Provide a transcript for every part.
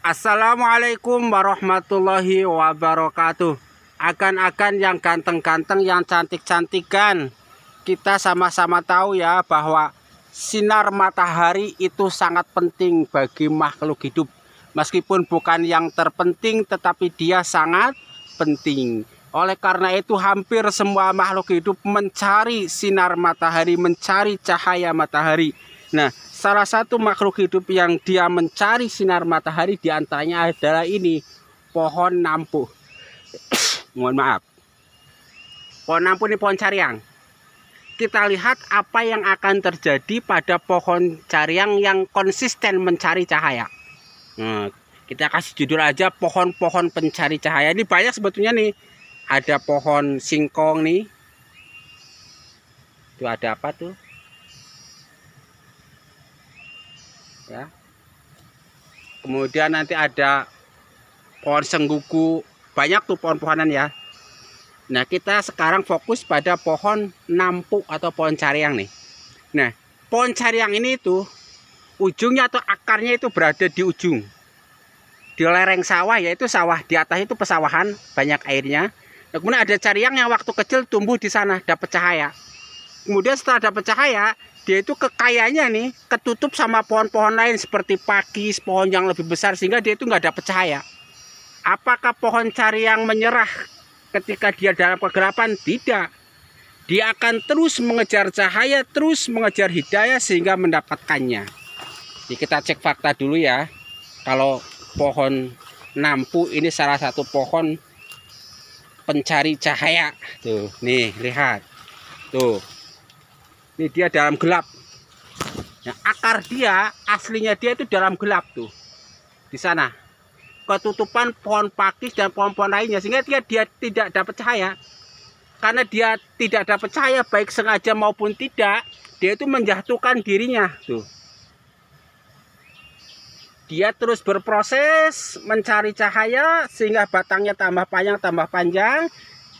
Assalamualaikum warahmatullahi wabarakatuh. Akan yang ganteng-ganteng, yang cantik-cantikan, kita sama-sama tahu ya bahwa sinar matahari itu sangat penting bagi makhluk hidup. Meskipun bukan yang terpenting, tetapi dia sangat penting. Oleh karena itu hampir semua makhluk hidup mencari sinar matahari, mencari cahaya matahari. Nah, salah satu makhluk hidup yang dia mencari sinar matahari diantaranya adalah ini, pohon nampu. Mohon maaf. Pohon nampu ini pohon cariang. Kita lihat apa yang akan terjadi pada pohon cariang yang konsisten mencari cahaya. Nah, kita kasih judul aja pohon-pohon pencari cahaya. Ini banyak sebetulnya nih. Ada pohon singkong nih. Itu ada apa tuh? Ya. Kemudian nanti ada pohon senggugu, banyak tuh pohon-pohonan ya. Nah, kita sekarang fokus pada pohon nampu atau pohon cariang nih. Nah, pohon cariang ini tuh ujungnya atau akarnya itu berada di ujung, di lereng sawah, yaitu sawah di atas itu pesawahan, banyak airnya. Nah, kemudian ada cariang yang waktu kecil tumbuh di sana, dapat cahaya. Kemudian setelah dapat cahaya, dia itu kekayaannya nih ketutup sama pohon-pohon lain seperti pakis, pohon yang lebih besar, sehingga dia itu nggak dapat cahaya. Apakah pohon cariang menyerah ketika dia dalam kegelapan? Tidak. Dia akan terus mengejar cahaya, terus mengejar hidayah sehingga mendapatkannya. Jadi kita cek fakta dulu ya. Kalau pohon nampu ini salah satu pohon pencari cahaya. Tuh, nih lihat. Tuh. Ini dia dalam gelap. Nah, akar dia aslinya dia itu dalam gelap tuh. Di sana. Ketutupan pohon pakis dan pohon-pohon lainnya sehingga dia tidak dapat cahaya. Karena dia tidak dapat cahaya baik sengaja maupun tidak, dia itu menjatuhkan dirinya tuh. Dia terus berproses mencari cahaya sehingga batangnya tambah panjang,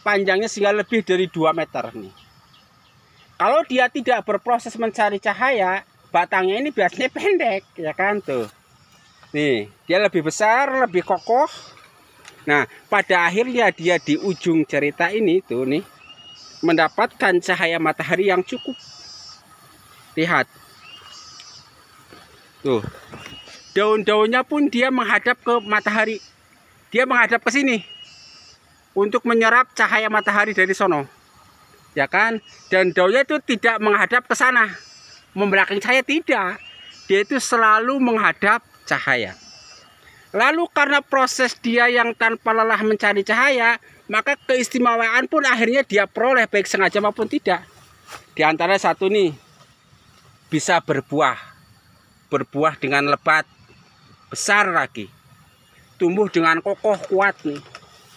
panjangnya sehingga lebih dari 2 meter nih. Kalau dia tidak berproses mencari cahaya, batangnya ini biasanya pendek, ya kan tuh. Nih, dia lebih besar, lebih kokoh. Nah, pada akhirnya dia di ujung cerita ini tuh nih, mendapatkan cahaya matahari yang cukup. Lihat. Tuh. Daun-daunnya pun dia menghadap ke matahari. Dia menghadap ke sini untuk menyerap cahaya matahari dari sono. Ya kan? Dan daunnya itu tidak menghadap ke sana, membelakangi cahaya, tidak. Dia itu selalu menghadap cahaya. Lalu karena proses dia yang tanpa lelah mencari cahaya, maka keistimewaan pun akhirnya dia peroleh baik sengaja maupun tidak. Di antara satu nih, bisa berbuah. Berbuah dengan lebat, besar lagi. Tumbuh dengan kokoh kuat nih.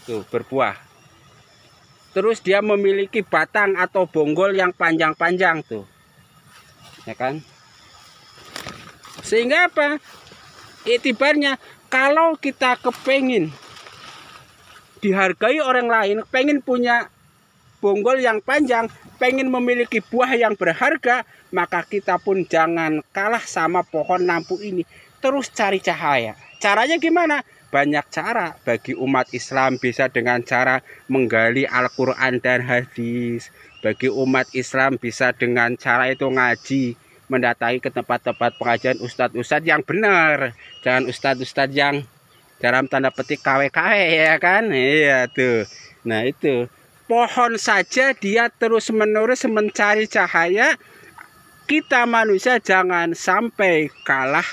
Tuh, berbuah. Terus dia memiliki batang atau bonggol yang panjang-panjang tuh. Ya kan? Sehingga apa? Iktibarnya kalau kita kepengin dihargai orang lain, pengen punya bonggol yang panjang, pengen memiliki buah yang berharga, maka kita pun jangan kalah sama pohon nampu ini. Terus cari cahaya. Caranya gimana? Banyak cara. Bagi umat Islam bisa dengan cara menggali Al-Quran dan hadis. Bagi umat Islam bisa dengan cara itu ngaji, mendatangi ke tempat-tempat pengajian ustadz-ustadz yang benar. Jangan ustadz-ustadz yang dalam tanda petik KW-KW, ya kan? Iya tuh. Nah itu. Pohon saja dia terus-menerus mencari cahaya. Kita manusia jangan sampai kalah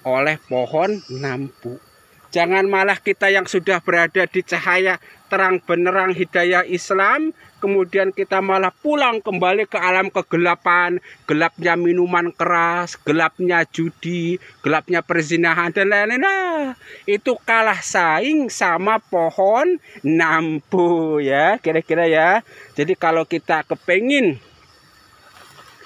oleh pohon nampu. Jangan malah kita yang sudah berada di cahaya terang benerang hidayah Islam, kemudian kita malah pulang kembali ke alam kegelapan, gelapnya minuman keras, gelapnya judi, gelapnya perzinahan dan lain-lain. Nah, itu kalah saing sama pohon nampu ya, kira-kira ya. Jadi kalau kita kepengin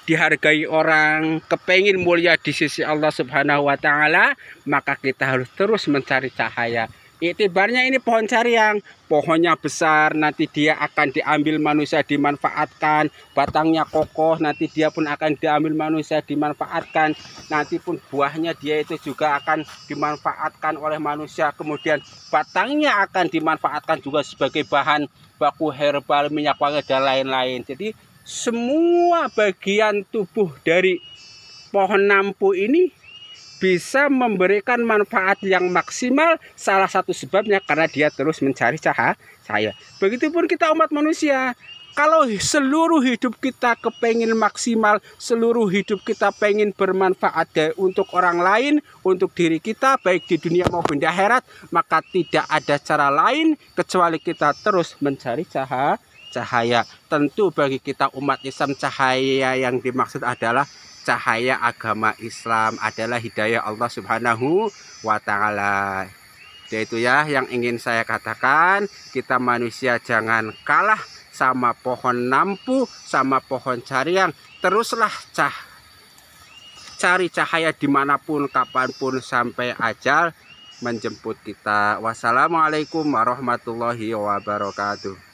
dihargai orang, kepengin mulia di sisi Allah Subhanahu wa Ta'ala, maka kita harus terus mencari cahaya. Iktibarnya ini pohon cariang, pohonnya besar, nanti dia akan diambil manusia dimanfaatkan, batangnya kokoh, nanti dia pun akan diambil manusia dimanfaatkan, nanti pun buahnya dia itu juga akan dimanfaatkan oleh manusia, kemudian batangnya akan dimanfaatkan juga sebagai bahan baku herbal, minyak wangi dan lain-lain. Jadi semua bagian tubuh dari pohon nampu ini bisa memberikan manfaat yang maksimal. Salah satu sebabnya karena dia terus mencari cahaya. Begitupun kita umat manusia. Kalau seluruh hidup kita kepengin maksimal, seluruh hidup kita pengen bermanfaat untuk orang lain, untuk diri kita, baik di dunia maupun di akhirat, maka tidak ada cara lain kecuali kita terus mencari cahaya. Tentu bagi kita umat Islam, cahaya yang dimaksud adalah cahaya agama Islam, adalah hidayah Allah Subhanahu wa Ta'ala. Itu ya yang ingin saya katakan. Kita manusia jangan kalah sama pohon nampu, sama pohon cariang. Teruslah cari cahaya dimanapun, kapanpun, sampai ajal menjemput kita. Wassalamualaikum warahmatullahi wabarakatuh.